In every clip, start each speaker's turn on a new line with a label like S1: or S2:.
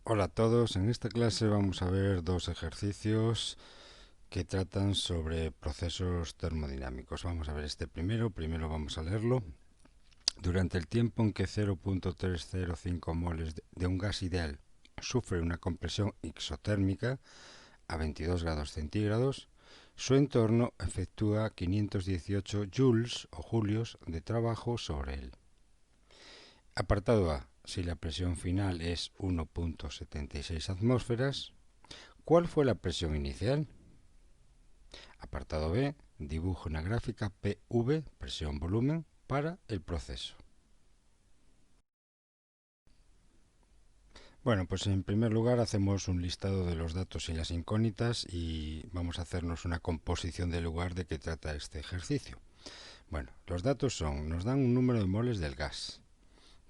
S1: Hola a todos, en esta clase vamos a ver dos ejercicios que tratan sobre procesos termodinámicos. Vamos a ver este primero vamos a leerlo. Durante el tiempo en que 0.305 moles de un gas ideal sufre una compresión isotérmica a 22 grados centígrados, su entorno efectúa 518 joules o julios de trabajo sobre él. Apartado A. Si la presión final es 1.76 atmósferas, ¿cuál fue la presión inicial? Apartado B. Dibujo una gráfica PV, presión-volumen, para el proceso. Bueno, pues en primer lugar hacemos un listado de los datos y las incógnitas y vamos a hacernos una composición del lugar de que trata este ejercicio. Bueno, los datos son, nos dan un número de moles del gas,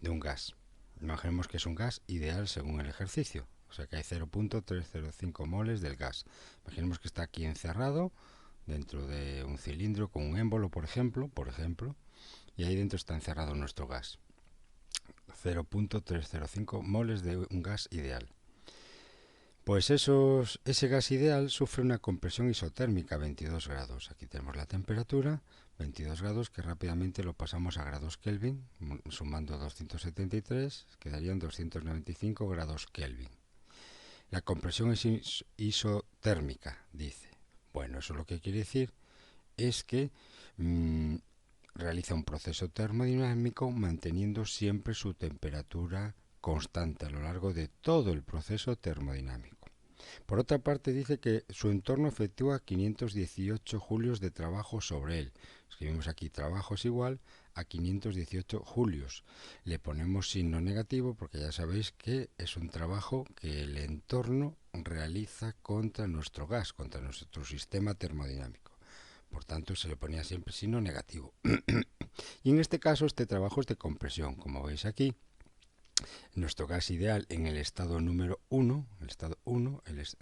S1: de un gas. Imaginemos que es un gas ideal según el ejercicio, o sea que hay 0.305 moles del gas. Imaginemos que está aquí encerrado dentro de un cilindro con un émbolo, por ejemplo, y ahí dentro está encerrado nuestro gas. 0.305 moles de un gas ideal. Pues ese gas ideal sufre una compresión isotérmica a 22 grados. Aquí tenemos la temperatura, 22 grados, que rápidamente lo pasamos a grados Kelvin, sumando 273, quedarían 295 grados Kelvin. La compresión es isotérmica, dice. Bueno, eso lo que quiere decir es que realiza un proceso termodinámico manteniendo siempre su temperatura constante a lo largo de todo el proceso termodinámico. Por otra parte, dice que su entorno efectúa 518 julios de trabajo sobre él. Escribimos aquí trabajo es igual a 518 julios. Le ponemos signo negativo porque ya sabéis que es un trabajo que el entorno realiza contra nuestro gas, contra nuestro sistema termodinámico. Por tanto, se le ponía siempre signo negativo. Y en este caso, este trabajo es de compresión, como veis aquí. Nuestro gas ideal en el estado número 1,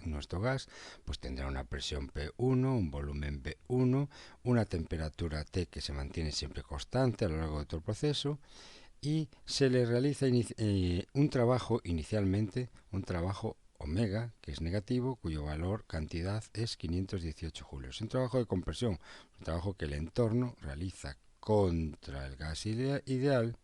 S1: nuestro gas, pues tendrá una presión P1, un volumen B1, una temperatura T que se mantiene siempre constante a lo largo de todo el proceso, y se le realiza un trabajo inicialmente, un trabajo omega, que es negativo, cuyo valor cantidad es 518 julios. Un trabajo de compresión, un trabajo que el entorno realiza contra el gas ideal,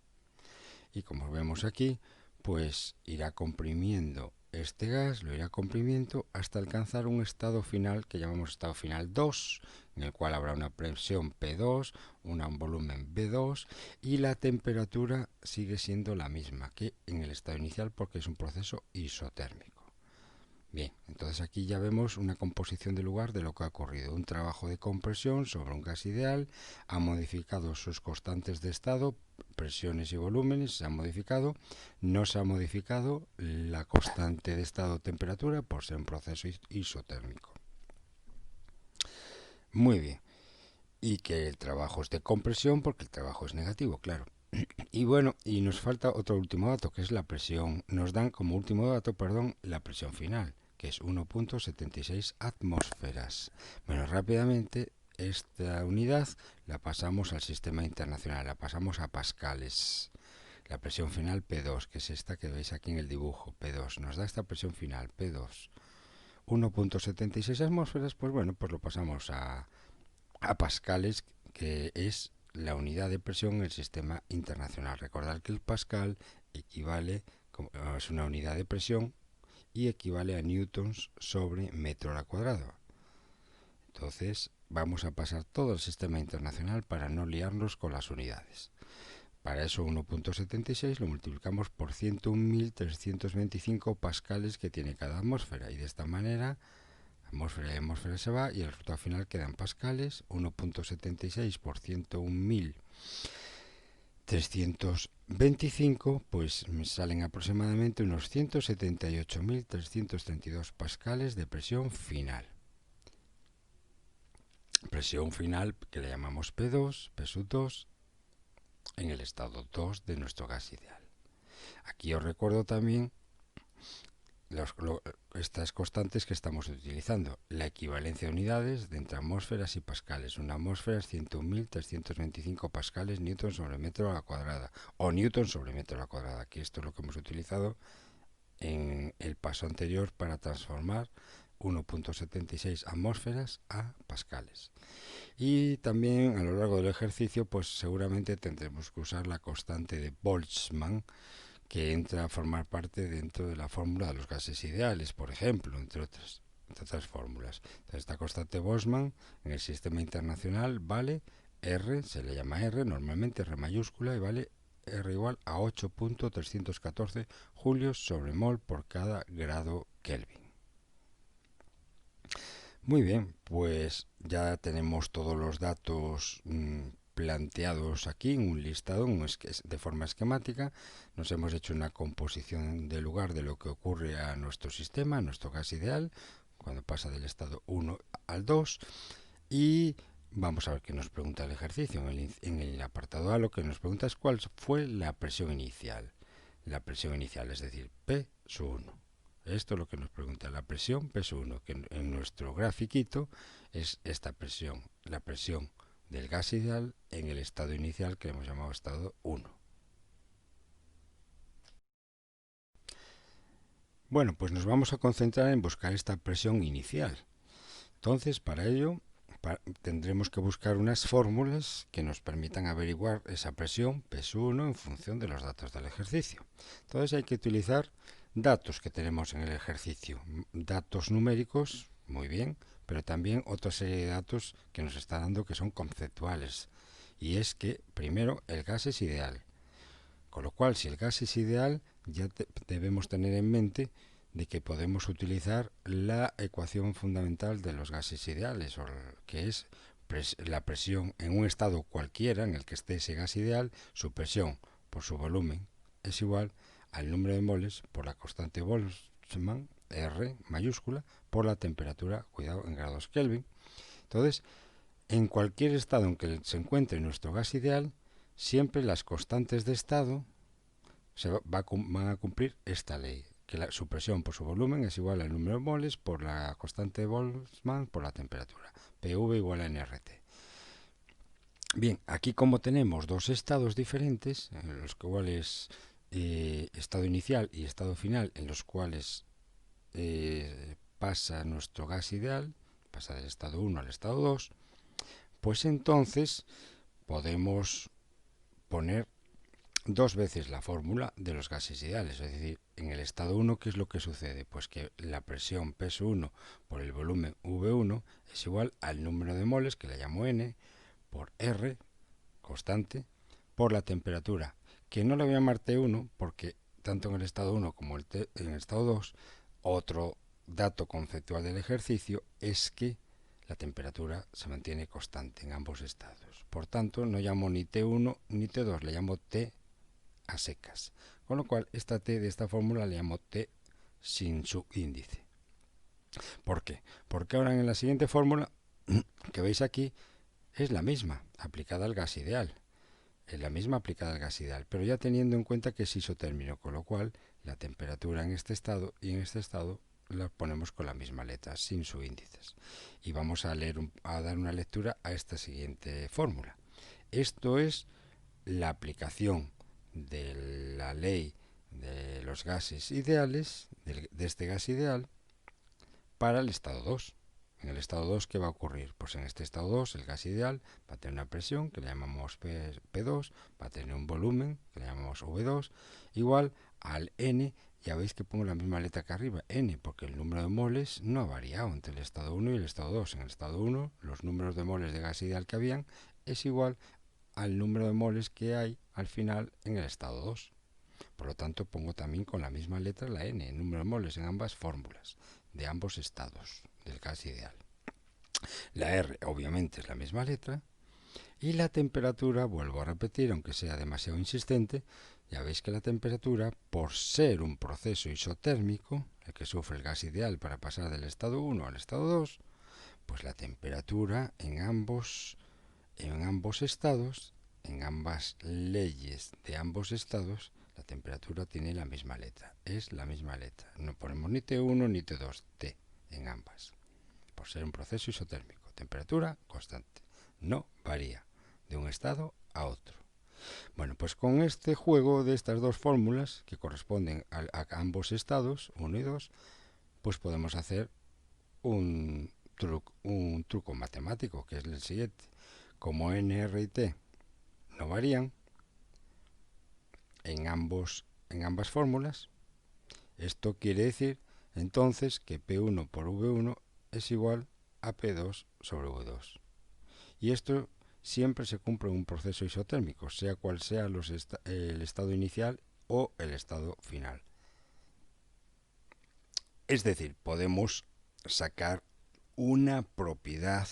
S1: y como vemos aquí, pues irá comprimiendo este gas, lo irá comprimiendo hasta alcanzar un estado final que llamamos estado final 2, en el cual habrá una presión P2, un volumen B2 y la temperatura sigue siendo la misma que en el estado inicial porque es un proceso isotérmico. Bien, entonces aquí ya vemos una composición de lugar de lo que ha ocurrido. Un trabajo de compresión sobre un gas ideal, ha modificado sus constantes de estado, presiones y volúmenes, se han modificado. No se ha modificado la constante de estado-temperatura por ser un proceso isotérmico. Muy bien. Y que el trabajo es de compresión porque el trabajo es negativo, claro. Y bueno, y nos falta otro último dato, que es la presión. Nos dan como último dato, la presión final, que es 1.76 atmósferas. Bueno, rápidamente esta unidad la pasamos al sistema internacional, la pasamos a pascales. La presión final P2, que es esta que veis aquí en el dibujo, P2. Nos da esta presión final, P2. 1.76 atmósferas, pues bueno, pues lo pasamos a pascales, que es la unidad de presión en el sistema internacional. Recordad que el pascal equivale, es una unidad de presión y equivale a newtons sobre metro al cuadrado. Entonces vamos a pasar todo el sistema internacional para no liarnos con las unidades. Para eso 1.76 lo multiplicamos por 101.325 pascales que tiene cada atmósfera y de esta manera atmósfera y atmósfera se va y el resultado final queda en pascales. 1.76 por 101.325, pues me salen aproximadamente unos 178.332 pascales de presión final. Presión final que le llamamos P2, P2, en el estado 2 de nuestro gas ideal. Aquí os recuerdo también estas constantes que estamos utilizando. La equivalencia de unidades de entre atmósferas y pascales. Una atmósfera es 101.325 pascales newton sobre metro a la cuadrada o newton sobre metro a la cuadrada. Aquí esto es lo que hemos utilizado en el paso anterior para transformar 1,76 atmósferas a pascales. Y también a lo largo del ejercicio, pues seguramente tendremos que usar la constante de Boltzmann, que entra a formar parte dentro de la fórmula de los gases ideales, por ejemplo, entre otras fórmulas. Entonces, esta constante Boltzmann en el sistema internacional vale R, se le llama R, normalmente R mayúscula, y vale R igual a 8,314 julios sobre mol por cada grado Kelvin. Muy bien, pues ya tenemos todos los datos planteados aquí en un listado de forma esquemática. Nos hemos hecho una composición de lugar de lo que ocurre a nuestro sistema, a nuestro gas ideal, cuando pasa del estado 1 al 2. Y vamos a ver qué nos pregunta el ejercicio. En el apartado A lo que nos pregunta es cuál fue la presión inicial. La presión inicial, es decir, P sub 1. Esto es lo que nos pregunta, la presión P1, que en nuestro grafiquito es esta presión, la presión del gas ideal en el estado inicial que hemos llamado estado 1. Bueno, pues nos vamos a concentrar en buscar esta presión inicial. Entonces, para ello, tendremos que buscar unas fórmulas que nos permitan averiguar esa presión P1 en función de los datos del ejercicio. Entonces hay que utilizar datos que tenemos en el ejercicio, datos numéricos, muy bien, pero también otra serie de datos que nos está dando que son conceptuales. Y es que, primero, el gas es ideal. Con lo cual, si el gas es ideal, ya debemos tener en mente de que podemos utilizar la ecuación fundamental de los gases ideales, que es la presión en un estado cualquiera en el que esté ese gas ideal, su presión por su volumen es igual al número de moles por la constante Boltzmann, R mayúscula, por la temperatura, cuidado, en grados Kelvin. Entonces, en cualquier estado en que se encuentre nuestro gas ideal, siempre las constantes de estado van a cumplir esta ley, que su presión por su volumen es igual al número de moles por la constante de Boltzmann por la temperatura, PV igual a nRT. Bien, aquí como tenemos dos estados diferentes, en los cuales estado inicial y estado final, en los cuales pasa nuestro gas ideal, pasa del estado 1 al estado 2, pues entonces podemos poner dos veces la fórmula de los gases ideales, es decir, en el estado 1, ¿qué es lo que sucede? Pues que la presión P1 por el volumen V1 es igual al número de moles, que le llamo N, por R, constante, por la temperatura, que no le voy a llamar T1 porque tanto en el estado 1 como en el estado 2, otro dato conceptual del ejercicio es que la temperatura se mantiene constante en ambos estados. Por tanto, no llamo ni T1 ni T2, le llamo T a secas. Con lo cual, esta T de esta fórmula le llamo T sin su índice. ¿Por qué? Porque ahora en la siguiente fórmula que veis aquí es la misma aplicada al gas ideal. Es la misma aplicada al gas ideal, pero ya teniendo en cuenta que es isotérmico, con lo cual la temperatura en este estado y en este estado la ponemos con la misma letra, sin sus índices. Y vamos a dar una lectura a esta siguiente fórmula. Esto es la aplicación de la ley de los gases ideales, de este gas ideal, para el estado 2. En el estado 2, ¿qué va a ocurrir? Pues en este estado 2, el gas ideal va a tener una presión, que le llamamos P2, va a tener un volumen, que le llamamos V2, igual al N. Ya veis que pongo la misma letra que arriba, N, porque el número de moles no ha variado entre el estado 1 y el estado 2. En el estado 1, los números de moles de gas ideal que habían es igual al número de moles que hay al final en el estado 2. Por lo tanto, pongo también con la misma letra la N, el número de moles en ambas fórmulas, de ambos estados del gas ideal. La R, obviamente, es la misma letra. Y la temperatura, vuelvo a repetir, aunque sea demasiado insistente, ya veis que la temperatura, por ser un proceso isotérmico, el que sufre el gas ideal para pasar del estado 1 al estado 2, pues la temperatura en ambos estados, en ambas leyes de ambos estados, la temperatura tiene la misma letra, es la misma letra. No ponemos ni T1 ni T2, T en ambas, por ser un proceso isotérmico. Temperatura constante, no varía de un estado a otro. Bueno, pues con este juego de estas dos fórmulas que corresponden a ambos estados, 1 y 2, pues podemos hacer un truco matemático, que es el siguiente. Como n, r y t no varían en ambas fórmulas, esto quiere decir entonces que P1 por V1 es igual a P2 sobre V2. Y esto siempre se cumple en un proceso isotérmico, sea cual sea el estado inicial o el estado final. Es decir, podemos sacar una propiedad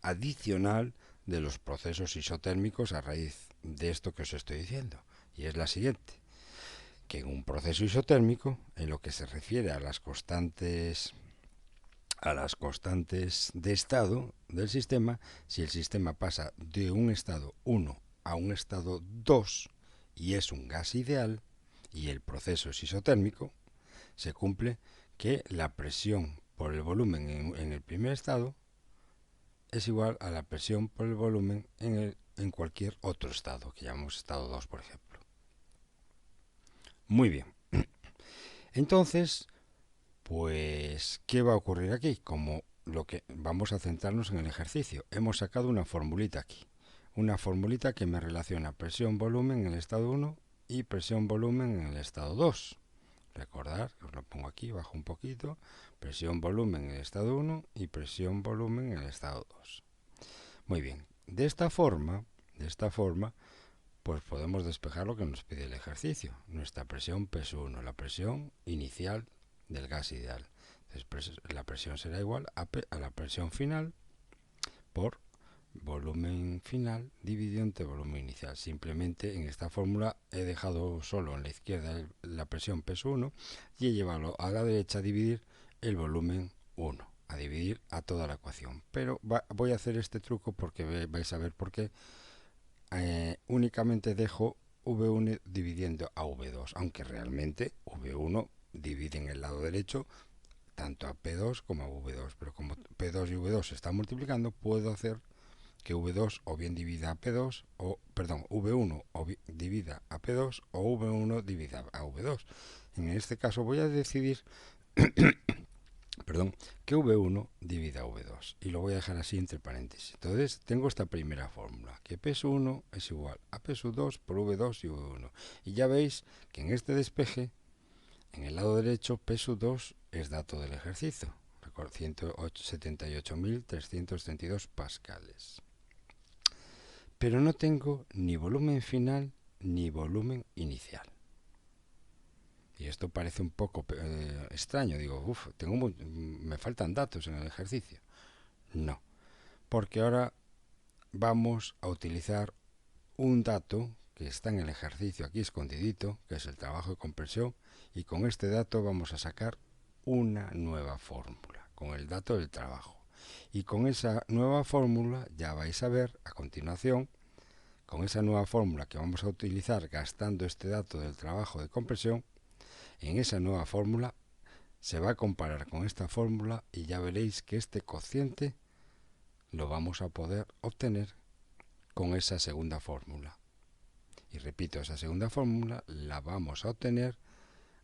S1: adicional de los procesos isotérmicos a raíz de esto que os estoy diciendo. Y es la siguiente, que en un proceso isotérmico, en lo que se refiere a las constantes de estado del sistema, si el sistema pasa de un estado 1 a un estado 2 y es un gas ideal y el proceso es isotérmico, se cumple que la presión por el volumen en el primer estado es igual a la presión por el volumen en cualquier otro estado, que llamamos estado 2, por ejemplo. Muy bien. Entonces, pues, ¿qué va a ocurrir aquí? Como lo que vamos a centrarnos en el ejercicio. Hemos sacado una formulita aquí. Una formulita que me relaciona presión-volumen en el estado 1 y presión-volumen en el estado 2. Recordad, os lo pongo aquí, bajo un poquito. Presión-volumen en el estado 1 y presión-volumen en el estado 2. Muy bien. De esta forma, pues podemos despejar lo que nos pide el ejercicio. Nuestra presión P1, la presión inicial del gas ideal. Entonces, la presión será igual a la presión final por volumen final dividido entre volumen inicial. Simplemente en esta fórmula he dejado solo en la izquierda la presión P1 y he llevado a la derecha a dividir el volumen 1, a dividir a toda la ecuación. Pero voy a hacer este truco porque vais a ver por qué. Únicamente dejo V1 dividiendo a V2, aunque realmente V1 divide en el lado derecho tanto a P2 como a V2, pero como P2 y V2 se están multiplicando, puedo hacer que V2 o bien divida a P2, V1 divida a P2 o V1 divida a V2. En este caso voy a decidir que V1 divida a V2 y lo voy a dejar así entre paréntesis. Entonces tengo esta primera fórmula, que P1 es igual a P2 por V2 y V1. Y ya veis que en este despeje, en el lado derecho, P2 es dato del ejercicio, 178.332 pascales. Pero no tengo ni volumen final ni volumen inicial. Y esto parece un poco extraño. Digo, me faltan datos en el ejercicio. No, porque ahora vamos a utilizar un dato que está en el ejercicio aquí escondidito, que es el trabajo de compresión, y con este dato vamos a sacar una nueva fórmula, con el dato del trabajo. Y con esa nueva fórmula ya vais a ver a continuación, con esa nueva fórmula que vamos a utilizar gastando este dato del trabajo de compresión, en esa nueva fórmula se va a comparar con esta fórmula y ya veréis que este cociente lo vamos a poder obtener con esa segunda fórmula. Y repito, esa segunda fórmula la vamos a obtener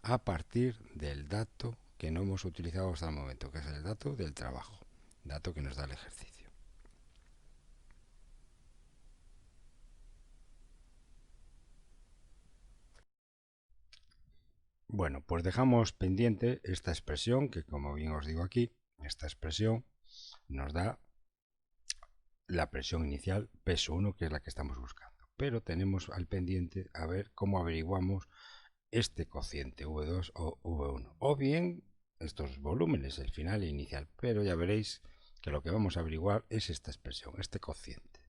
S1: a partir del dato que no hemos utilizado hasta el momento, que es el dato del trabajo, dato que nos da el ejercicio. Bueno, pues dejamos pendiente esta expresión que, como bien os digo aquí, esta expresión nos da la presión inicial P1, que es la que estamos buscando. Pero tenemos al pendiente a ver cómo averiguamos este cociente V2 o V1. O bien estos volúmenes, el final e inicial. Pero ya veréis que lo que vamos a averiguar es esta expresión, este cociente.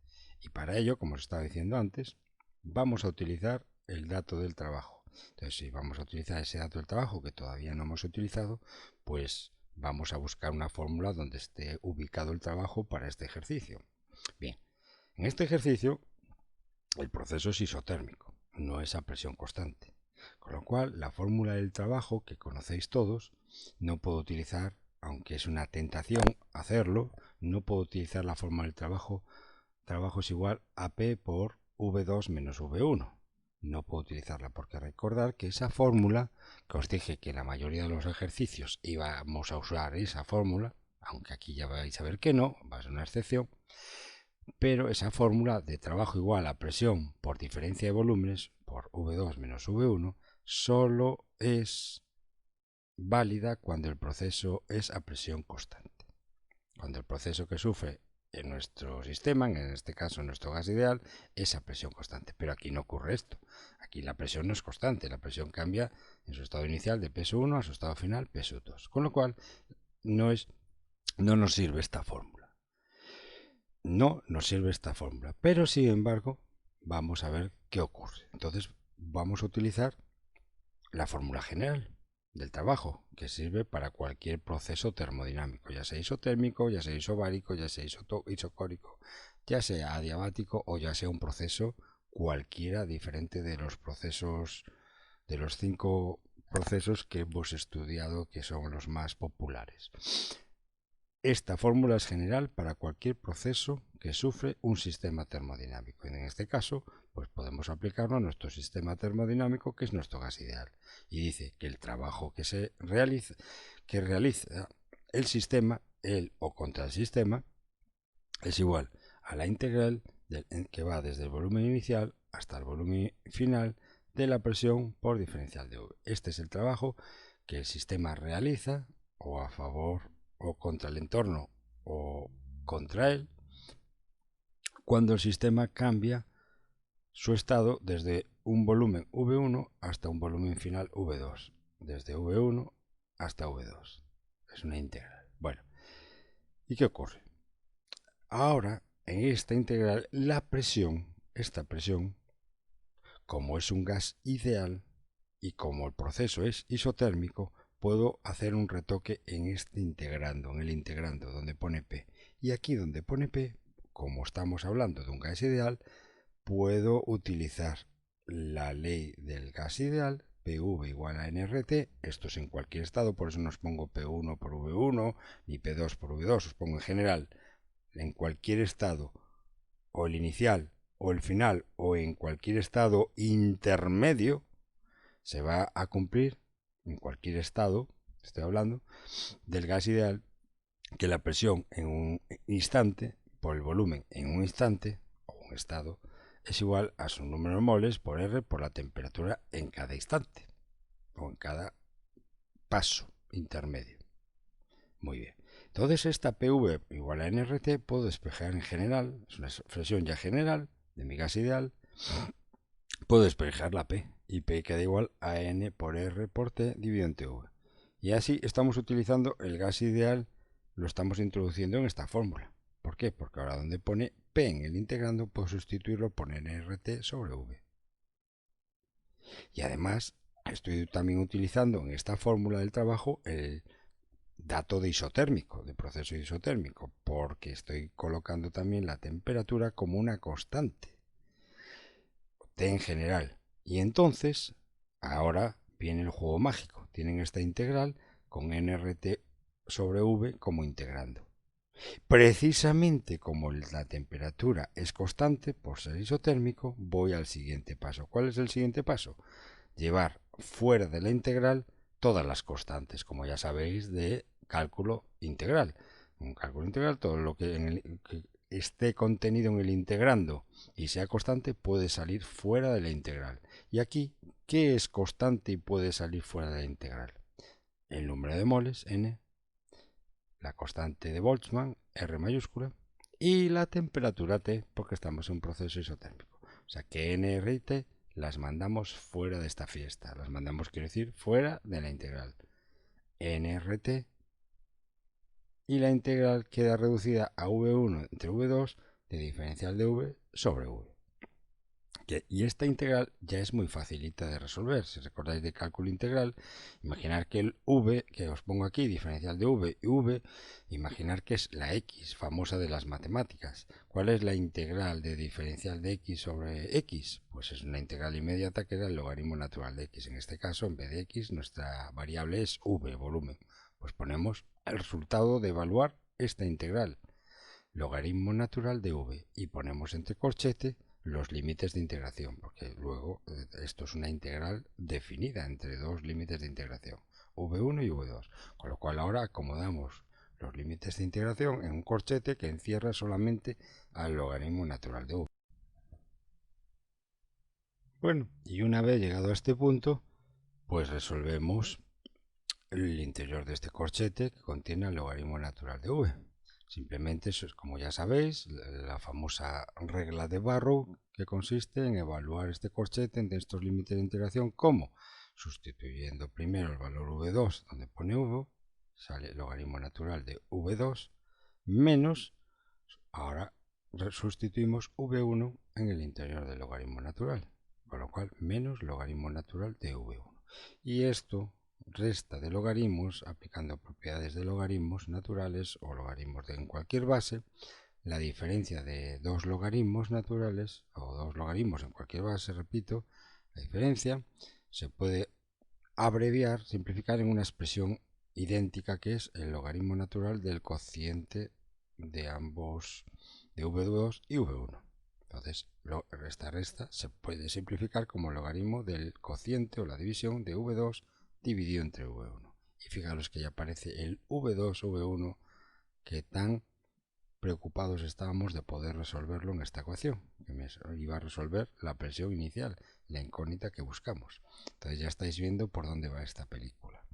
S1: Y para ello, como os estaba diciendo antes, vamos a utilizar el dato del trabajo. Entonces, si vamos a utilizar ese dato del trabajo que todavía no hemos utilizado, pues vamos a buscar una fórmula donde esté ubicado el trabajo para este ejercicio. Bien, en este ejercicio el proceso es isotérmico, no es a presión constante. Con lo cual, la fórmula del trabajo, que conocéis todos, no puedo utilizar, aunque es una tentación hacerlo, no puedo utilizar la fórmula del trabajo. Trabajo es igual a P por V2 menos V1. No puedo utilizarla porque recordar que esa fórmula, que os dije que en la mayoría de los ejercicios íbamos a usar esa fórmula, aunque aquí ya vais a ver que no, va a ser una excepción, pero esa fórmula de trabajo igual a presión por diferencia de volúmenes por V2 menos V1 solo es válida cuando el proceso es a presión constante. Cuando el proceso que sufre en nuestro sistema, en este caso nuestro gas ideal, es a presión constante. Pero aquí no ocurre esto. Aquí la presión no es constante, la presión cambia en su estado inicial de peso 1 a su estado final peso 2. Con lo cual no nos sirve esta fórmula. No nos sirve esta fórmula. Pero sin embargo, vamos a ver qué ocurre. Entonces vamos a utilizar la fórmula general del trabajo, que sirve para cualquier proceso termodinámico, ya sea isotérmico, ya sea isobárico, ya sea isocórico, ya sea adiabático o ya sea un proceso cualquiera diferente de los procesos, de los 5 procesos que hemos estudiado, que son los más populares. Esta fórmula es general para cualquier proceso que sufre un sistema termodinámico. En este caso, pues podemos aplicarlo a nuestro sistema termodinámico, que es nuestro gas ideal. Y dice que el trabajo que realiza el sistema, el o contra el sistema, es igual a la integral que va desde el volumen inicial hasta el volumen final de la presión por diferencial de V. Este es el trabajo que el sistema realiza o a favor o contra el entorno o contra él cuando el sistema cambia su estado desde un volumen V1 hasta un volumen final V2, desde V1 hasta V2. Es una integral. Bueno, ¿y qué ocurre? Ahora, en esta integral, esta presión, como es un gas ideal y como el proceso es isotérmico, puedo hacer un retoque en este integrando, en el integrando donde pone P. Y aquí donde pone P, como estamos hablando de un gas ideal, puedo utilizar la ley del gas ideal, PV igual a NRT, esto es en cualquier estado, por eso no os pongo P1 por V1, ni P2 por V2, os pongo en general, en cualquier estado, o el inicial, o el final, o en cualquier estado intermedio, se va a cumplir en cualquier estado, estoy hablando, del gas ideal, que la presión en un instante, por el volumen en un instante, o un estado, es igual a su número de moles por R por la temperatura en cada instante, o en cada paso intermedio. Muy bien. Entonces esta PV igual a NRT puedo despejar en general, es una expresión ya general de mi gas ideal, puedo despejar la P, y P queda igual a N por R por T dividido en TV. Y así estamos utilizando el gas ideal, lo estamos introduciendo en esta fórmula. ¿Por qué? Porque ahora donde pone P en el integrando, puedo sustituirlo por NRT sobre V. Y además, estoy también utilizando en esta fórmula del trabajo el dato de isotérmico, de proceso isotérmico, porque estoy colocando también la temperatura como una constante. T en general. Y entonces, ahora viene el juego mágico. Tienen esta integral con NRT sobre V como integrando. Precisamente como la temperatura es constante por ser isotérmico, voy al siguiente paso. ¿Cuál es el siguiente paso? Llevar fuera de la integral todas las constantes, como ya sabéis, de cálculo integral. Un cálculo integral, todo lo que esté contenido en el integrando y sea constante puede salir fuera de la integral. Y aquí, ¿qué es constante y puede salir fuera de la integral? El número de moles, N, la constante de Boltzmann, R mayúscula, y la temperatura T, porque estamos en un proceso isotérmico. O sea que N, R y T las mandamos fuera de esta fiesta. Las mandamos, quiero decir, fuera de la integral. NRT y la integral queda reducida a V1 entre V2 de diferencial de V sobre V. Y esta integral ya es muy facilita de resolver. Si recordáis de cálculo integral, imaginar que el V, que os pongo aquí, diferencial de V y V, imaginar que es la X, famosa de las matemáticas. ¿Cuál es la integral de diferencial de X sobre X? Pues es una integral inmediata que era el logaritmo natural de X. En este caso, en vez de X, nuestra variable es V, volumen. Pues ponemos el resultado de evaluar esta integral, logaritmo natural de V, y ponemos entre corchete los límites de integración, porque luego esto es una integral definida entre dos límites de integración, v1 y v2, con lo cual ahora acomodamos los límites de integración en un corchete que encierra solamente al logaritmo natural de v. Bueno, y una vez llegado a este punto, pues resolvemos el interior de este corchete que contiene el logaritmo natural de v. Simplemente, eso es, como ya sabéis, la famosa regla de Barrow, que consiste en evaluar este corchete entre estos límites de integración. ¿Cómo? Sustituyendo primero el valor v2 donde pone v, sale el logaritmo natural de v2 menos, ahora sustituimos v1 en el interior del logaritmo natural, con lo cual menos logaritmo natural de v1. Y esto resta de logaritmos aplicando propiedades de logaritmos naturales o logaritmos en cualquier base. La diferencia de dos logaritmos naturales o dos logaritmos en cualquier base, repito, la diferencia se puede abreviar, simplificar en una expresión idéntica que es el logaritmo natural del cociente de ambos, de v2 y v1. Entonces, esta resta se puede simplificar como el logaritmo del cociente o la división de v2 dividido entre v1. Y fijaros que ya aparece el v2, v1, que tan preocupados estábamos de poder resolverlo en esta ecuación, que me iba a resolver la presión inicial, la incógnita que buscamos. Entonces ya estáis viendo por dónde va esta película.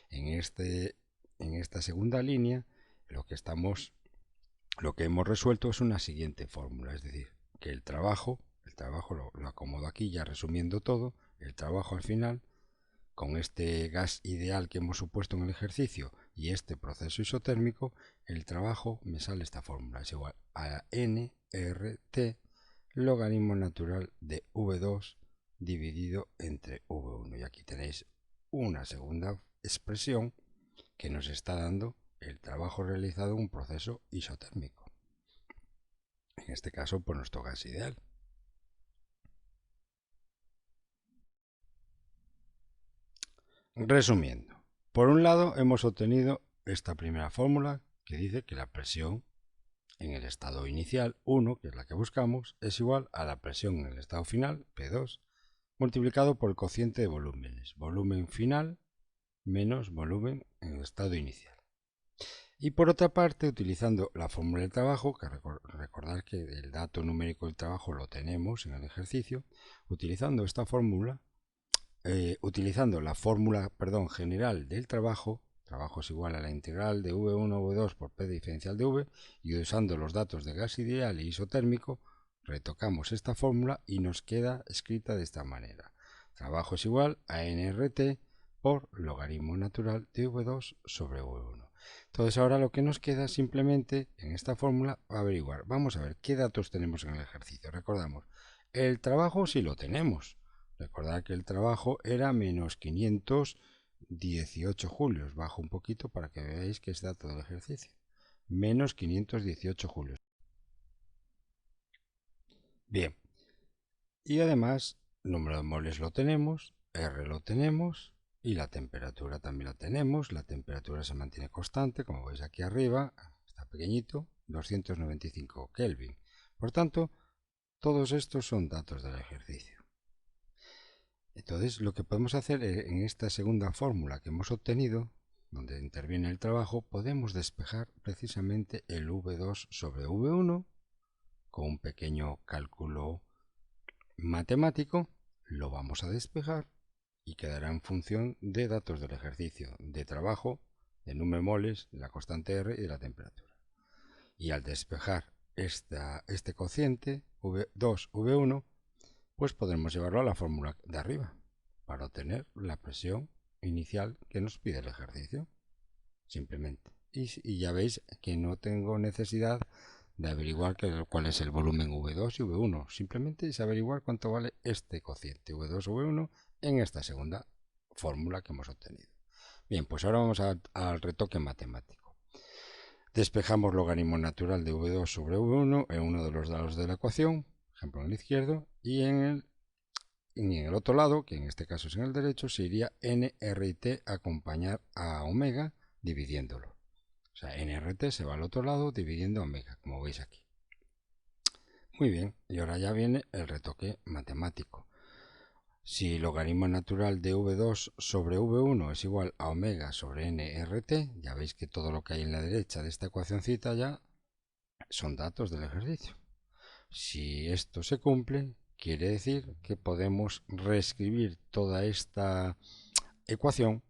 S1: En esta segunda línea, lo que hemos resuelto es una siguiente fórmula, es decir, que el trabajo lo acomodo aquí ya resumiendo todo, el trabajo al final, con este gas ideal que hemos supuesto en el ejercicio y este proceso isotérmico, el trabajo me sale esta fórmula, es igual a nRT logaritmo natural de V2 dividido entre V1. Y aquí tenéis una segunda expresión que nos está dando el trabajo realizado en un proceso isotérmico. En este caso, por nuestro gas ideal. Resumiendo, por un lado hemos obtenido esta primera fórmula que dice que la presión en el estado inicial 1, que es la que buscamos, es igual a la presión en el estado final, P2, multiplicado por el cociente de volúmenes, volumen final menos volumen en el estado inicial. Y por otra parte, utilizando la fórmula del trabajo, que recordar que el dato numérico del trabajo lo tenemos en el ejercicio, utilizando esta fórmula, utilizando la fórmula general del trabajo es igual a la integral de V1 V2 por P diferencial de V, y usando los datos de gas ideal y isotérmico, retocamos esta fórmula y nos queda escrita de esta manera. Trabajo es igual a nRT por logaritmo natural de V2 sobre V1. Entonces ahora lo que nos queda simplemente en esta fórmula averiguar. Vamos a ver qué datos tenemos en el ejercicio. Recordamos, el trabajo sí lo tenemos. Recordad que el trabajo era menos 518 julios. Bajo un poquito para que veáis que es dato del ejercicio. Menos 518 julios. Bien. Y además, número de moles lo tenemos, R lo tenemos y la temperatura también la tenemos. La temperatura se mantiene constante, como veis aquí arriba, está pequeñito, 295 Kelvin. Por tanto, todos estos son datos del ejercicio. Entonces, lo que podemos hacer en esta segunda fórmula que hemos obtenido, donde interviene el trabajo, podemos despejar precisamente el V2 sobre V1 con un pequeño cálculo matemático. Lo vamos a despejar y quedará en función de datos del ejercicio, de trabajo, de número de moles, de la constante R y de la temperatura. Y al despejar este cociente V2, V1, pues podremos llevarlo a la fórmula de arriba para obtener la presión inicial que nos pide el ejercicio. Simplemente. Y ya veis que no tengo necesidad de averiguar cuál es el volumen V2 y V1. Simplemente es averiguar cuánto vale este cociente V2 o V1 en esta segunda fórmula que hemos obtenido. Bien, pues ahora vamos al retoque matemático. Despejamos logaritmo natural de V2 sobre V1 en uno de los lados de la ecuación, por ejemplo en el izquierdo, y en el otro lado, que en este caso es en el derecho, se iría nRT a acompañar a omega dividiéndolo. O sea, nRT se va al otro lado dividiendo omega, como veis aquí. Muy bien, y ahora ya viene el retoque matemático. Si el logaritmo natural de v2 sobre v1 es igual a omega sobre nRT, ya veis que todo lo que hay en la derecha de esta ecuacioncita ya son datos del ejercicio. Si esto se cumple, quiere decir que podemos reescribir toda esta ecuación,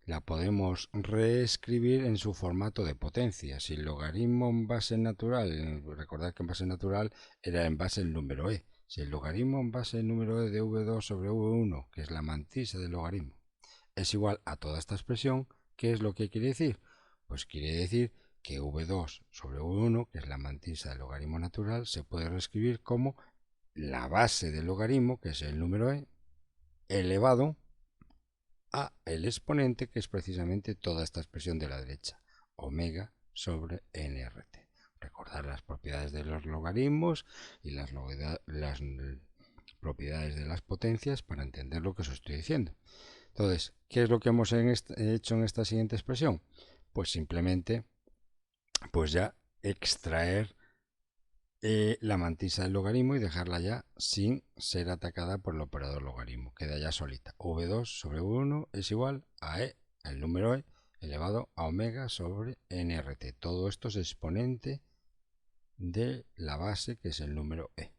S1: la podemos reescribir en su formato de potencia. Si el logaritmo en base natural, recordad que en base natural era en base el número e. Si el logaritmo en base el número e de v2 sobre v1, que es la mantisa del logaritmo, es igual a toda esta expresión, ¿qué es lo que quiere decir? Pues quiere decir que v2 sobre v1, que es la mantisa del logaritmo natural, se puede reescribir como la base del logaritmo, que es el número e, elevado a el exponente, que es precisamente toda esta expresión de la derecha, omega sobre nRT. Recordar las propiedades de los logaritmos y las propiedades de las potencias para entender lo que os estoy diciendo. Entonces, ¿qué es lo que hemos hecho en esta siguiente expresión? Pues simplemente, pues ya extraer la mantisa del logaritmo y dejarla ya sin ser atacada por el operador logaritmo. Queda ya solita. V2 sobre V1 es igual a E, el número E, elevado a omega sobre nRT. Todo esto es exponente de la base, que es el número E.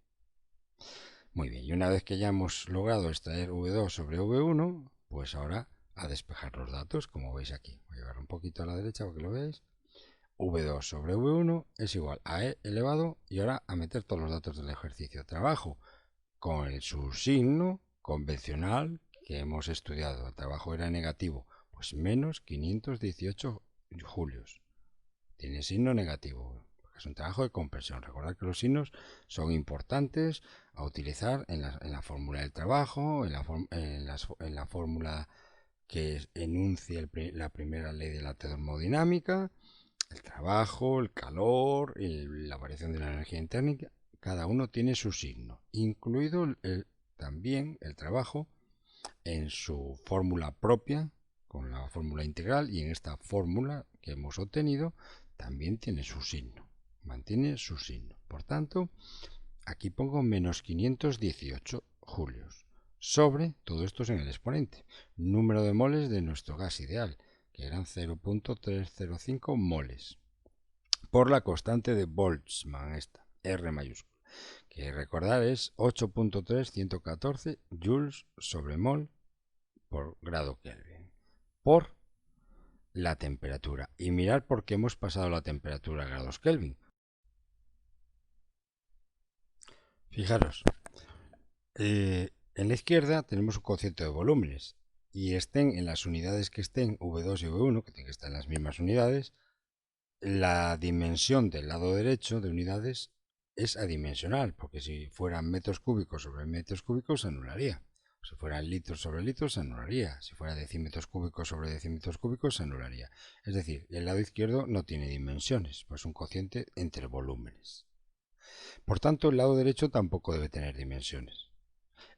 S1: Muy bien, y una vez que ya hemos logrado extraer V2 sobre V1, pues ahora a despejar los datos, como veis aquí. Voy a llevar un poquito a la derecha para que lo veáis. V2 sobre V1 es igual a E elevado, y ahora a meter todos los datos del ejercicio. Trabajo con el subsigno convencional que hemos estudiado. El trabajo era negativo, pues menos 518 julios. Tiene signo negativo. Es un trabajo de compresión. Recordad que los signos son importantes a utilizar en la fórmula del trabajo, en la fórmula que enuncia la primera ley de la termodinámica, el trabajo, el calor, la variación de la energía interna. Cada uno tiene su signo, incluido también el trabajo en su fórmula propia, con la fórmula integral, y en esta fórmula que hemos obtenido también tiene su signo, mantiene su signo. Por tanto, aquí pongo menos 518 julios sobre, todo esto es en el exponente, número de moles de nuestro gas ideal, que eran 0.305 moles, por la constante de Boltzmann, esta, R mayúscula, que recordar es 8.3114 joules sobre mol por grado Kelvin, por la temperatura. Y mirad por qué hemos pasado la temperatura a grados Kelvin. Fijaros, en la izquierda tenemos un cociente de volúmenes, y estén en las unidades que estén, V2 y V1, que tienen que estar en las mismas unidades, la dimensión del lado derecho de unidades es adimensional, porque si fueran metros cúbicos sobre metros cúbicos se anularía. Si fueran litros sobre litros se anularía. Si fuera decímetros cúbicos sobre decímetros cúbicos se anularía. Es decir, el lado izquierdo no tiene dimensiones, pues un cociente entre volúmenes. Por tanto, el lado derecho tampoco debe tener dimensiones.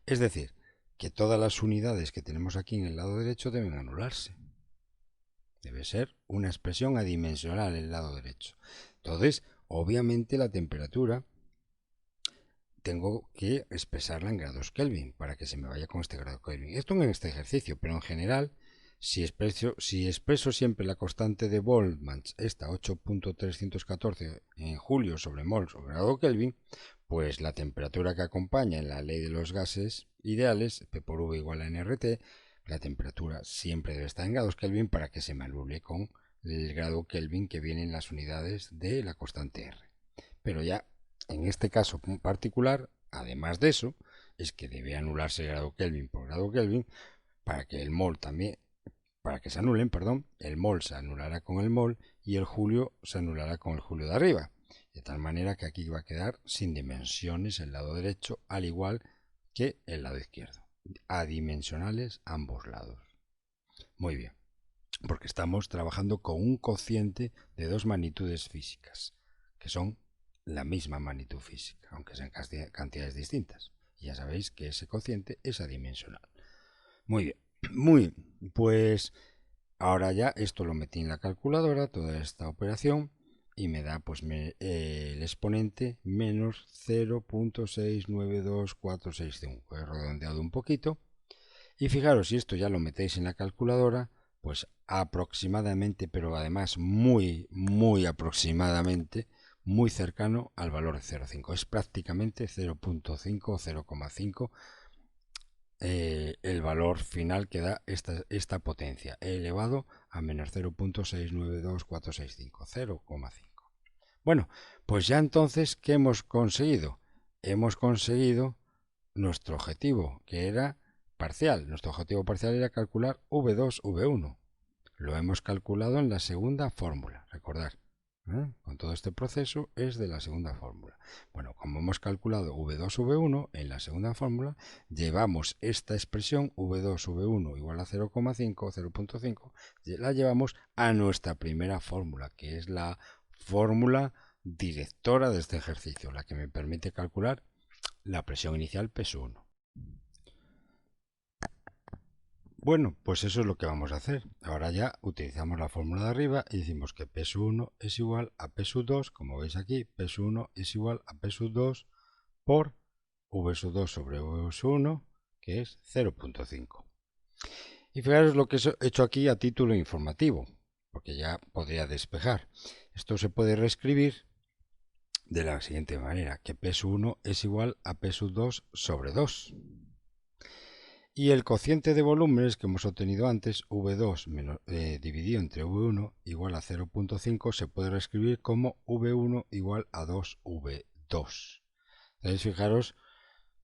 S1: Es decir, que todas las unidades que tenemos aquí en el lado derecho deben anularse. Debe ser una expresión adimensional el lado derecho. Entonces, obviamente la temperatura tengo que expresarla en grados Kelvin para que se me vaya con este grado Kelvin. Esto en este ejercicio, pero en general, si expreso siempre la constante de Boltzmann, esta 8.314 en julio sobre mol sobre grado Kelvin, pues la temperatura que acompaña en la ley de los gases ideales, P por V igual a nRT, la temperatura siempre debe estar en grados Kelvin para que se me anule con el grado Kelvin que viene en las unidades de la constante R. Pero ya en este caso particular, además de eso, es que debe anularse el grado Kelvin por grado Kelvin para que el mol también, para que se anulen, perdón, el mol se anulará con el mol y el julio se anulará con el julio de arriba. De tal manera que aquí va a quedar sin dimensiones el lado derecho, al igual que el lado izquierdo. Adimensionales ambos lados. Muy bien, porque estamos trabajando con un cociente de dos magnitudes físicas, que son la misma magnitud física, aunque sean cantidades distintas. Y ya sabéis que ese cociente es adimensional. Muy bien, muy bien. Pues ahora ya esto lo metí en la calculadora, toda esta operación, y me da pues el exponente menos 0.692465. He redondeado un poquito. Y fijaros, si esto ya lo metéis en la calculadora, pues aproximadamente, pero además muy aproximadamente, muy cercano al valor de 0,5. Es prácticamente 0.5 o 0,5 el valor final que da esta potencia, elevado a menos 0.692465, 0,5. Bueno, pues ya entonces, ¿qué hemos conseguido? Hemos conseguido nuestro objetivo, que era parcial. Nuestro objetivo parcial era calcular V2, V1. Lo hemos calculado en la segunda fórmula, recordar. Con todo este proceso es de la segunda fórmula. Bueno, como hemos calculado V2, V1 en la segunda fórmula, llevamos esta expresión V2, V1 igual a 0,5, 0.5, la llevamos a nuestra primera fórmula, que es la fórmula directora de este ejercicio, la que me permite calcular la presión inicial P1. Bueno, pues eso es lo que vamos a hacer. Ahora ya utilizamos la fórmula de arriba y decimos que P1 es igual a P2, como veis aquí, P1 es igual a P2 por V2 sobre V1, que es 0.5. Y fijaros lo que he hecho aquí a título informativo, porque ya podría despejar. Esto se puede reescribir de la siguiente manera, que P1 es igual a P2 sobre 2. Y el cociente de volúmenes que hemos obtenido antes, V2 dividido entre V1 igual a 0.5, se puede reescribir como V1 igual a 2V2. Entonces fijaros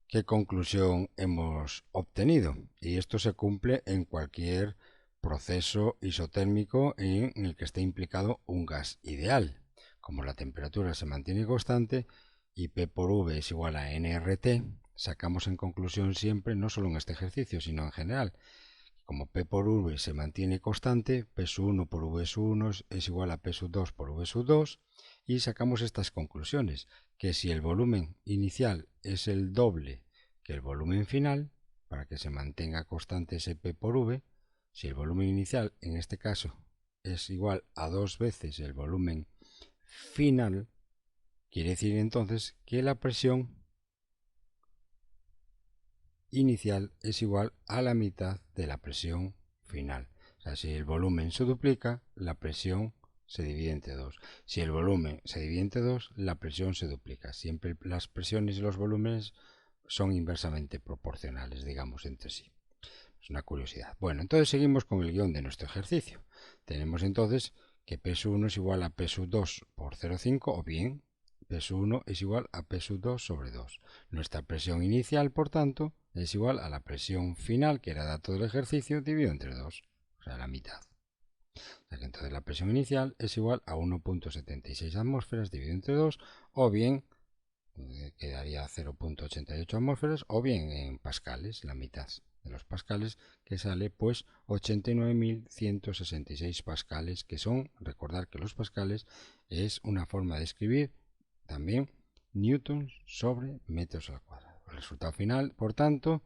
S1: qué conclusión hemos obtenido. Y esto se cumple en cualquier proceso isotérmico en el que esté implicado un gas ideal. Como la temperatura se mantiene constante y P por V es igual a nRT, sacamos en conclusión siempre, no solo en este ejercicio, sino en general, como P por V se mantiene constante, P1 por V1 es igual a P2 por V2, y sacamos estas conclusiones, que si el volumen inicial es el doble que el volumen final, para que se mantenga constante ese P por V, si el volumen inicial en este caso es igual a 2 veces el volumen final, quiere decir entonces que la presión inicial es igual a la mitad de la presión final. O sea, si el volumen se duplica, la presión se divide entre 2. Si el volumen se divide entre 2, la presión se duplica. Siempre las presiones y los volúmenes son inversamente proporcionales, digamos, entre sí. Es una curiosidad. Bueno, entonces seguimos con el guión de nuestro ejercicio. Tenemos entonces que P1 es igual a P2 por 0,5 o bien P1 es igual a P2 sobre 2. Nuestra presión inicial, por tanto, es igual a la presión final, que era dato del ejercicio, dividido entre 2, o sea, la mitad. O sea que entonces la presión inicial es igual a 1.76 atmósferas dividido entre 2, o bien quedaría 0.88 atmósferas, o bien en pascales, la mitad de los pascales, que sale pues 89.166 pascales, que son, recordar que los pascales es una forma de escribir también newtons sobre metros al cuadrado. El resultado final, por tanto,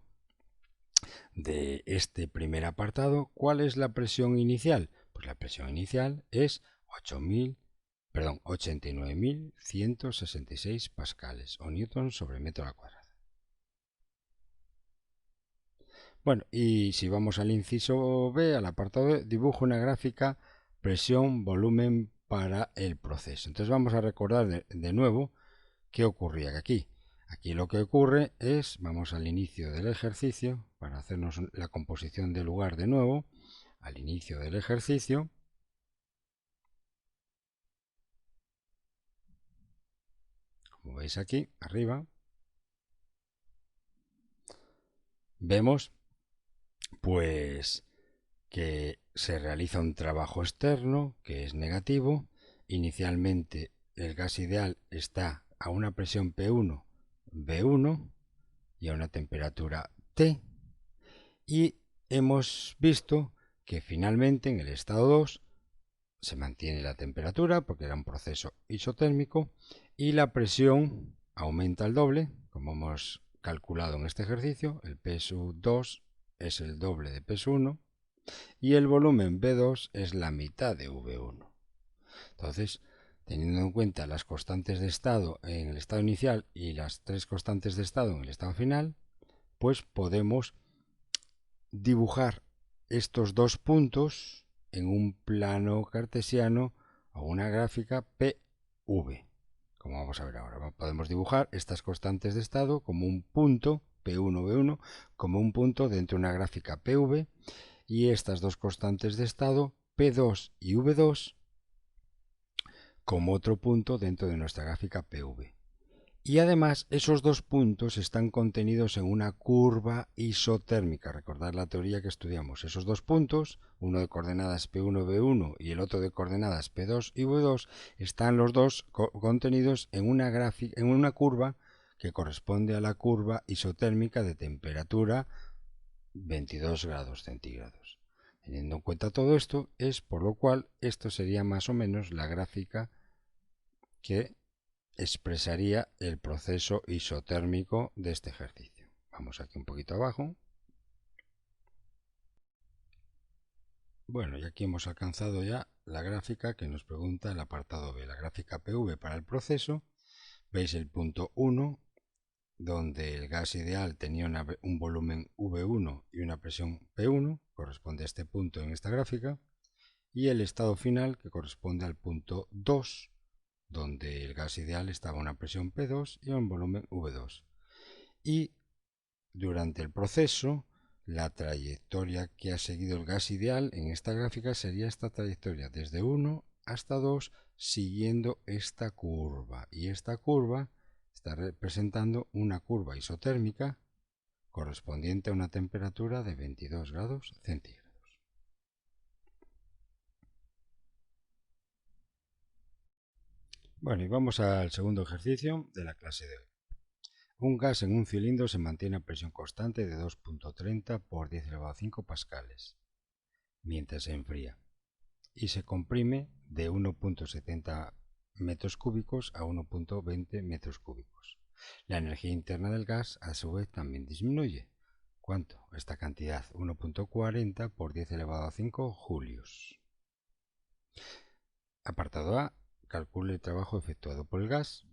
S1: de este primer apartado, ¿cuál es la presión inicial? Pues la presión inicial es 89.166 pascales o newtons sobre metro al cuadrado. Bueno, y si vamos al inciso B, al apartado B, dibujo una gráfica presión-volumen para el proceso. Entonces vamos a recordar de nuevo qué ocurría aquí. Aquí lo que ocurre es, vamos al inicio del ejercicio, para hacernos la composición del lugar de nuevo, al inicio del ejercicio. Como veis aquí, arriba, vemos pues que se realiza un trabajo externo que es negativo. Inicialmente el gas ideal está a una presión P1, B1 y a una temperatura T, y hemos visto que finalmente en el estado 2 se mantiene la temperatura porque era un proceso isotérmico y la presión aumenta al doble, como hemos calculado en este ejercicio. El P2 es el doble de P1 y el volumen B2 es la mitad de V1. Entonces teniendo en cuenta las constantes de estado en el estado inicial y las 3 constantes de estado en el estado final, pues podemos dibujar estos dos puntos en un plano cartesiano o una gráfica PV. Como vamos a ver ahora, podemos dibujar estas constantes de estado como un punto P1, V1, como un punto dentro de una gráfica PV, y estas dos constantes de estado P2 y V2 como otro punto dentro de nuestra gráfica PV. Y además esos dos puntos están contenidos en una curva isotérmica. Recordad la teoría que estudiamos. Esos dos puntos, uno de coordenadas P1, V1 y el otro de coordenadas P2 y V2, están los dos contenidos en una curva que corresponde a la curva isotérmica de temperatura 22 grados centígrados. Teniendo en cuenta todo esto, es por lo cual esto sería más o menos la gráfica que expresaría el proceso isotérmico de este ejercicio. Vamos aquí un poquito abajo. Bueno, y aquí hemos alcanzado ya la gráfica que nos pregunta el apartado B, la gráfica PV para el proceso. Veis el punto 1, donde el gas ideal tenía un volumen V1 y una presión P1, corresponde a este punto en esta gráfica, y el estado final, que corresponde al punto 2, donde el gas ideal estaba a una presión P2 y a un volumen V2. Y durante el proceso, la trayectoria que ha seguido el gas ideal en esta gráfica sería esta trayectoria, desde 1 hasta 2, siguiendo esta curva. Y esta curva está representando una curva isotérmica correspondiente a una temperatura de 22 grados centígrados. Bueno, y vamos al segundo ejercicio de la clase de hoy. Un gas en un cilindro se mantiene a presión constante de 2.30 por 10 elevado a 5 pascales mientras se enfría y se comprime de 1.70 metros cúbicos a 1.20 metros cúbicos. La energía interna del gas a su vez también disminuye. ¿Cuánto? Esta cantidad, 1.40 por 10 elevado a 5 julios. Apartado A, calcule el trabajo efectuado por el gas.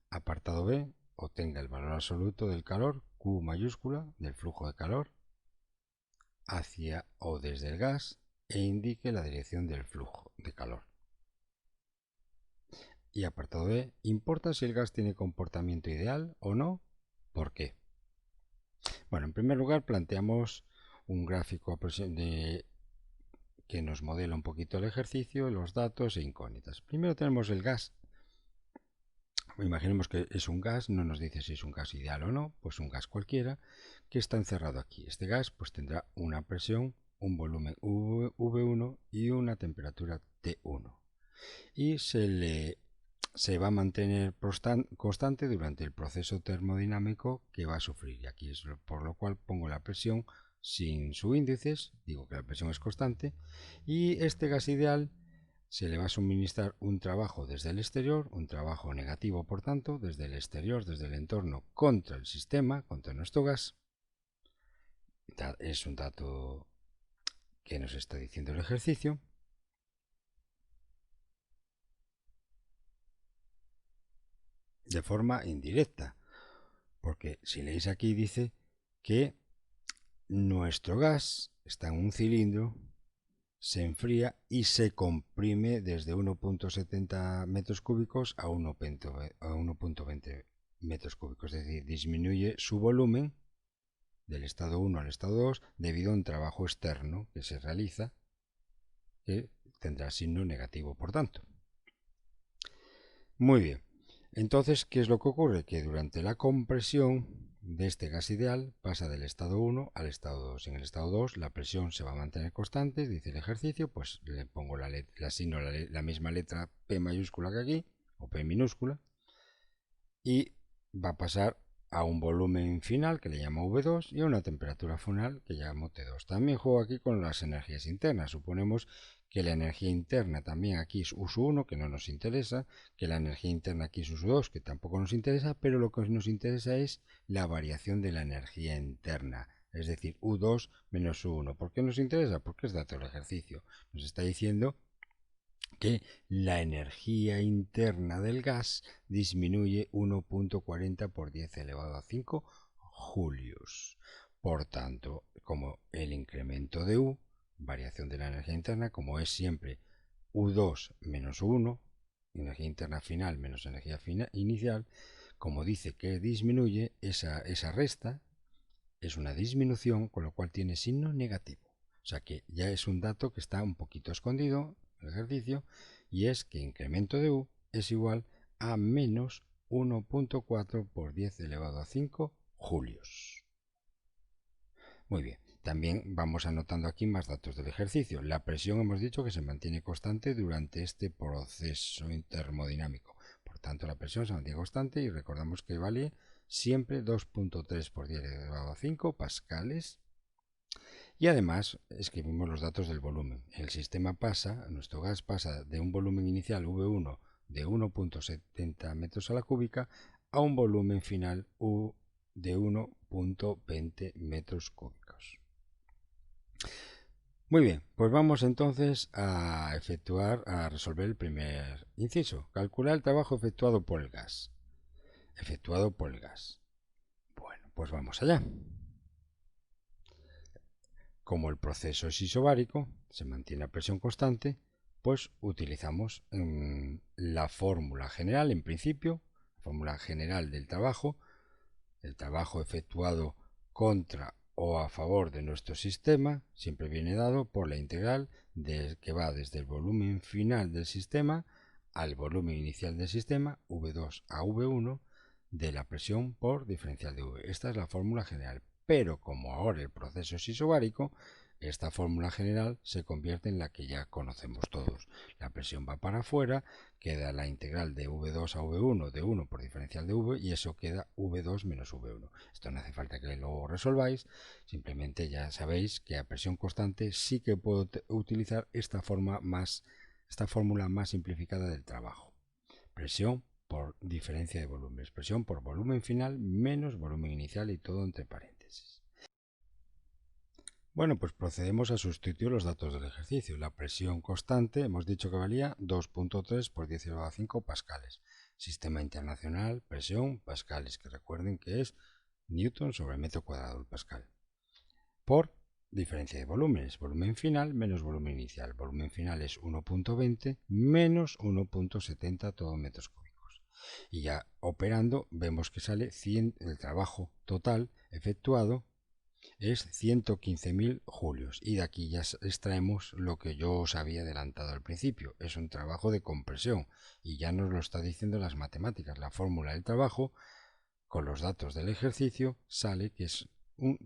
S1: Apartado B, obtenga el valor absoluto del calor, Q mayúscula, del flujo de calor hacia o desde el gas e indique la dirección del flujo de calor. Y apartado B, ¿importa si el gas tiene comportamiento ideal o no? ¿Por qué? Bueno, en primer lugar planteamos un gráfico que nos modela un poquito el ejercicio, los datos e incógnitas. Primero tenemos el gas. Imaginemos que es un gas, no nos dice si es un gas ideal o no, pues un gas cualquiera que está encerrado aquí. Este gas pues tendrá una presión, un volumen V1 y una temperatura T1. Y se va a mantener constante durante el proceso termodinámico que va a sufrir. Y aquí es por lo cual pongo la presión sin su índices, digo que la presión es constante, y este gas ideal se le va a suministrar un trabajo desde el exterior, un trabajo negativo por tanto, desde el exterior, desde el entorno, contra el sistema, contra nuestro gas. Es un dato que nos está diciendo el ejercicio. De forma indirecta, porque si leéis aquí dice que nuestro gas está en un cilindro, se enfría y se comprime desde 1.70 metros cúbicos a 1.20 metros cúbicos, es decir, disminuye su volumen del estado 1 al estado 2 debido a un trabajo externo que se realiza, que tendrá signo negativo por tanto. Muy bien, entonces, ¿qué es lo que ocurre? Que durante la compresión de este gas ideal pasa del estado 1 al estado 2. En el estado 2 la presión se va a mantener constante, dice el ejercicio, pues le pongo le asigno la misma letra P mayúscula que aquí, o P minúscula, y va a pasar a un volumen final que le llamo V2 y a una temperatura final que llamo T2. También juego aquí con las energías internas. Suponemos que la energía interna también aquí es U1, que no nos interesa, que la energía interna aquí es U2, que tampoco nos interesa, pero lo que nos interesa es la variación de la energía interna, es decir, U2 menos U1. ¿Por qué nos interesa? Porque es dato del ejercicio. Nos está diciendo que la energía interna del gas disminuye 1,40 por 10 elevado a 5 julios. Por tanto, como el incremento de U, variación de la energía interna, como es siempre U2 menos U1, energía interna final menos energía inicial, como dice que disminuye, esa resta es una disminución, con lo cual tiene signo negativo. O sea que ya es un dato que está un poquito escondido en el ejercicio, y es que incremento de U es igual a menos 1,4 por 10 elevado a 5 julios. Muy bien, también vamos anotando aquí más datos del ejercicio. La presión hemos dicho que se mantiene constante durante este proceso termodinámico. Por tanto, la presión se mantiene constante y recordamos que vale siempre 2,3 por 10 elevado a 5 pascales. Y además escribimos los datos del volumen. El sistema pasa, nuestro gas pasa de un volumen inicial V1 de 1,70 metros a la cúbica a un volumen final U de 1,20 metros cúbicos. Muy bien, pues vamos entonces a resolver el primer inciso. Calcular el trabajo efectuado por el gas. Bueno, pues vamos allá. Como el proceso es isobárico, se mantiene a presión constante, pues utilizamos la fórmula general, en principio, la fórmula general del trabajo, el trabajo efectuado contra o a favor de nuestro sistema, siempre viene dado por la integral que va desde el volumen final del sistema al volumen inicial del sistema, V2 a V1, de la presión por diferencial de V. Esta es la fórmula general, pero como ahora el proceso es isobárico, esta fórmula general se convierte en la que ya conocemos todos. La presión va para afuera, queda la integral de V2 a V1 de 1 por diferencial de V, y eso queda V2 menos V1. Esto no hace falta que lo resolváis, simplemente ya sabéis que a presión constante sí que puedo utilizar esta fórmula más simplificada del trabajo. Presión por diferencia de volumen, expresión por volumen final menos volumen inicial y todo entre paréntesis. Bueno, pues procedemos a sustituir los datos del ejercicio. La presión constante hemos dicho que valía 2,3 por 10 elevado a 5 pascales. Sistema internacional, presión, pascales, que recuerden que es newton sobre metro cuadrado el pascal. Por diferencia de volúmenes, volumen final menos volumen inicial. Volumen final es 1,20 menos 1,70 todo metros cúbicos. Y ya operando vemos que sale el trabajo total efectuado es 115.000 julios, y de aquí ya extraemos lo que yo os había adelantado al principio. Es un trabajo de compresión y ya nos lo está diciendo las matemáticas. La fórmula del trabajo con los datos del ejercicio sale que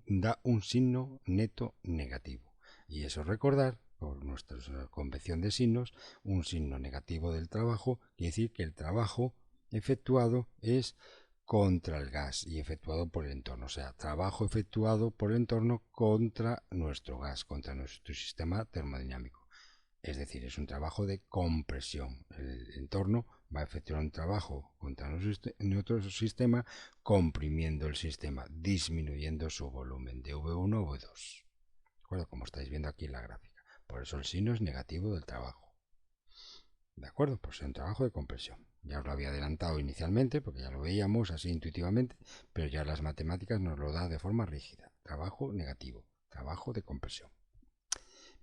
S1: da un signo neto negativo, y eso recordar por nuestra convención de signos, un signo negativo del trabajo quiere decir que el trabajo efectuado es contra el gas y efectuado por el entorno, o sea, trabajo efectuado por el entorno contra nuestro gas, contra nuestro sistema termodinámico. Es decir, es un trabajo de compresión. El entorno va a efectuar un trabajo contra nuestro sistema, comprimiendo el sistema, disminuyendo su volumen de V1 a V2. ¿De acuerdo? Como estáis viendo aquí en la gráfica. Por eso el signo es negativo del trabajo. ¿De acuerdo? Pues es un trabajo de compresión. Ya os lo había adelantado inicialmente, porque ya lo veíamos así intuitivamente, pero ya las matemáticas nos lo da de forma rígida. Trabajo negativo, trabajo de compresión.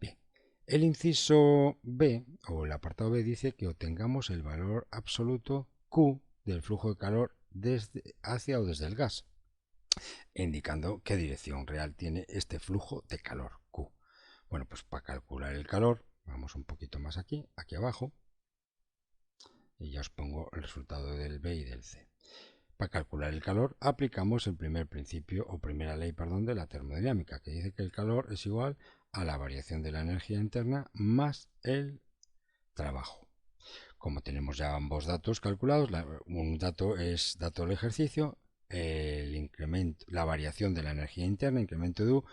S1: Bien, el inciso B, o el apartado B, dice que obtengamos el valor absoluto Q del flujo de calor hacia o desde el gas, indicando qué dirección real tiene este flujo de calor Q. Bueno, pues para calcular el calor, vamos un poquito más aquí abajo, y ya os pongo el resultado del B y del C. Para calcular el calor aplicamos el primer principio o primera ley, de la termodinámica, que dice que el calor es igual a la variación de la energía interna más el trabajo. Como tenemos ya ambos datos calculados, un dato es dato del ejercicio, el incremento, la variación de la energía interna, incremento de U,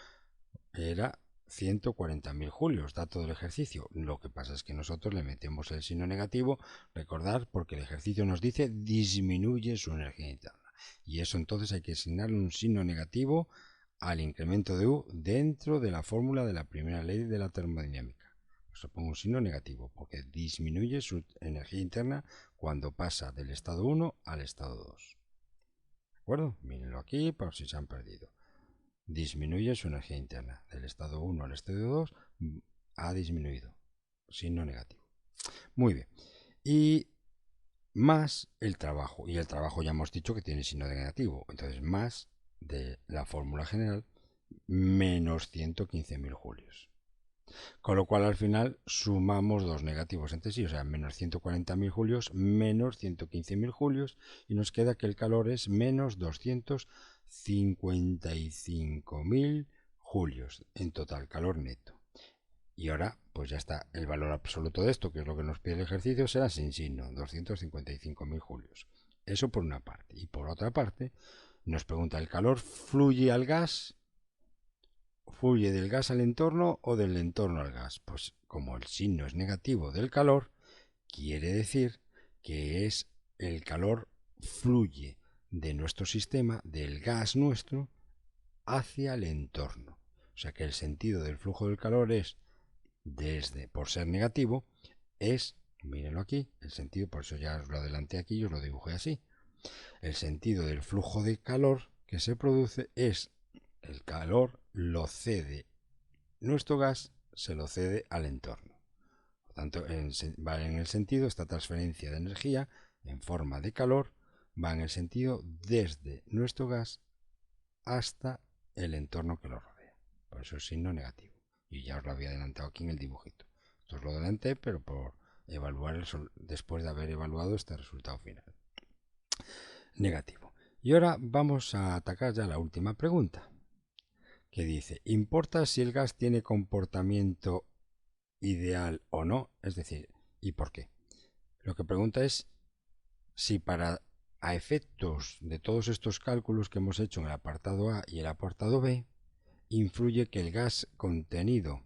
S1: era 140.000 julios, dato del ejercicio. Lo que pasa es que nosotros le metemos el signo negativo, recordar, porque el ejercicio nos dice disminuye su energía interna. Y eso entonces hay que asignarle un signo negativo al incremento de U dentro de la fórmula de la primera ley de la termodinámica. Se pongo un signo negativo porque disminuye su energía interna cuando pasa del estado 1 al estado 2. ¿De acuerdo? Mírenlo aquí por si se han perdido. Disminuye su energía interna. Del estado 1 al estado 2 ha disminuido. Signo negativo. Muy bien. Y más el trabajo. Y el trabajo ya hemos dicho que tiene signo negativo. Entonces más de la fórmula general menos 115.000 julios. Con lo cual al final sumamos dos negativos entre sí, o sea, menos 140.000 julios, menos 115.000 julios, y nos queda que el calor es menos 255.000 julios en total, calor neto. Y ahora, pues ya está, el valor absoluto de esto, que es lo que nos pide el ejercicio, será sin signo, 255.000 julios. Eso por una parte. Y por otra parte, nos pregunta, ¿el calor fluye al gas? ¿Fluye del gas al entorno o del entorno al gas? Pues como el signo es negativo del calor, quiere decir que es el calor fluye de nuestro sistema, del gas nuestro, hacia el entorno. O sea que el sentido del flujo del calor es, por ser negativo, es, mírenlo aquí, el sentido, por eso ya os lo adelanté aquí y os lo dibujé así. El sentido del flujo de calor que se produce es el calor lo cede nuestro gas, se lo cede al entorno. Por tanto, va en el sentido, esta transferencia de energía en forma de calor va en el sentido desde nuestro gas hasta el entorno que lo rodea. Por eso es signo negativo. Y ya os lo había adelantado aquí en el dibujito. Esto os lo adelanté, pero por evaluar después de haber evaluado este resultado final. Negativo. Y ahora vamos a atacar ya la última pregunta, que dice, ¿importa si el gas tiene comportamiento ideal o no? Es decir, ¿y por qué? Lo que pregunta es si a efectos de todos estos cálculos que hemos hecho en el apartado A y el apartado B, influye que el gas contenido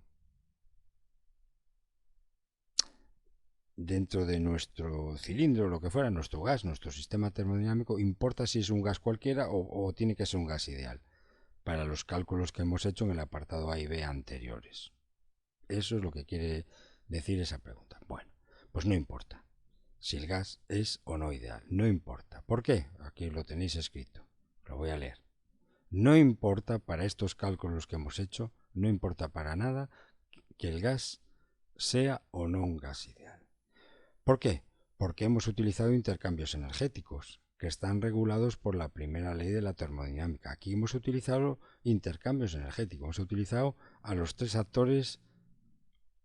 S1: dentro de nuestro cilindro, lo que fuera, nuestro gas, nuestro sistema termodinámico, importa si es un gas cualquiera o tiene que ser un gas ideal, para los cálculos que hemos hecho en el apartado A y B anteriores. Eso es lo que quiere decir esa pregunta. Bueno, pues no importa si el gas es o no ideal, no importa. ¿Por qué? Aquí lo tenéis escrito, lo voy a leer. No importa para estos cálculos que hemos hecho, no importa para nada que el gas sea o no un gas ideal. ¿Por qué? Porque hemos utilizado intercambios energéticos que están regulados por la primera ley de la termodinámica. Aquí hemos utilizado intercambios energéticos, hemos utilizado a los tres actores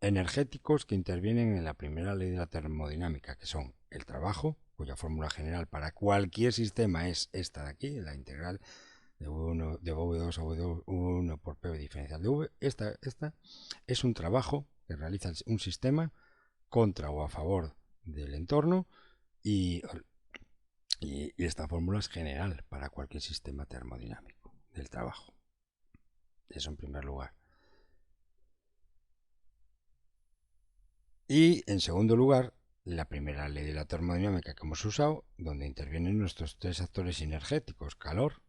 S1: energéticos que intervienen en la primera ley de la termodinámica, que son el trabajo, cuya fórmula general para cualquier sistema es esta de aquí, la integral de V1 de V2 a V1 por P diferencial de V. Esta es un trabajo que realiza un sistema contra o a favor del entorno y esta fórmula es general para cualquier sistema termodinámico del trabajo. Eso en primer lugar. Y en segundo lugar, la primera ley de la termodinámica que hemos usado, donde intervienen nuestros tres actores energéticos, calor,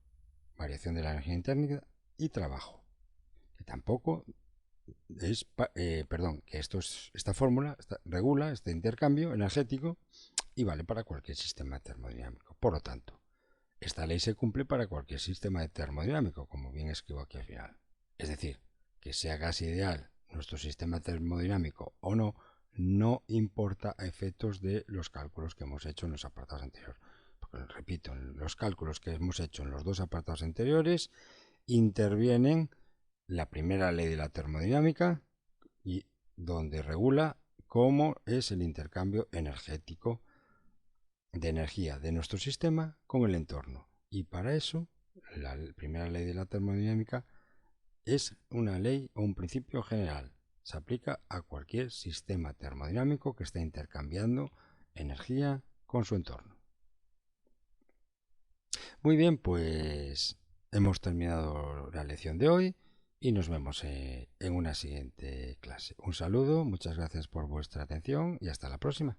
S1: variación de la energía interna y trabajo. Que tampoco es, que esta fórmula regula este intercambio energético y vale para cualquier sistema termodinámico. Por lo tanto, esta ley se cumple para cualquier sistema termodinámico, como bien escribo aquí al final. Es decir, que sea gas ideal nuestro sistema termodinámico o no, no importa a efectos de los cálculos que hemos hecho en los apartados anteriores. Porque, repito, en los cálculos que hemos hecho en los dos apartados anteriores intervienen la primera ley de la termodinámica y donde regula cómo es el intercambio energético de energía de nuestro sistema con el entorno. Y para eso, la primera ley de la termodinámica es una ley o un principio general. Se aplica a cualquier sistema termodinámico que esté intercambiando energía con su entorno. Muy bien, pues hemos terminado la lección de hoy y nos vemos en una siguiente clase. Un saludo, muchas gracias por vuestra atención y hasta la próxima.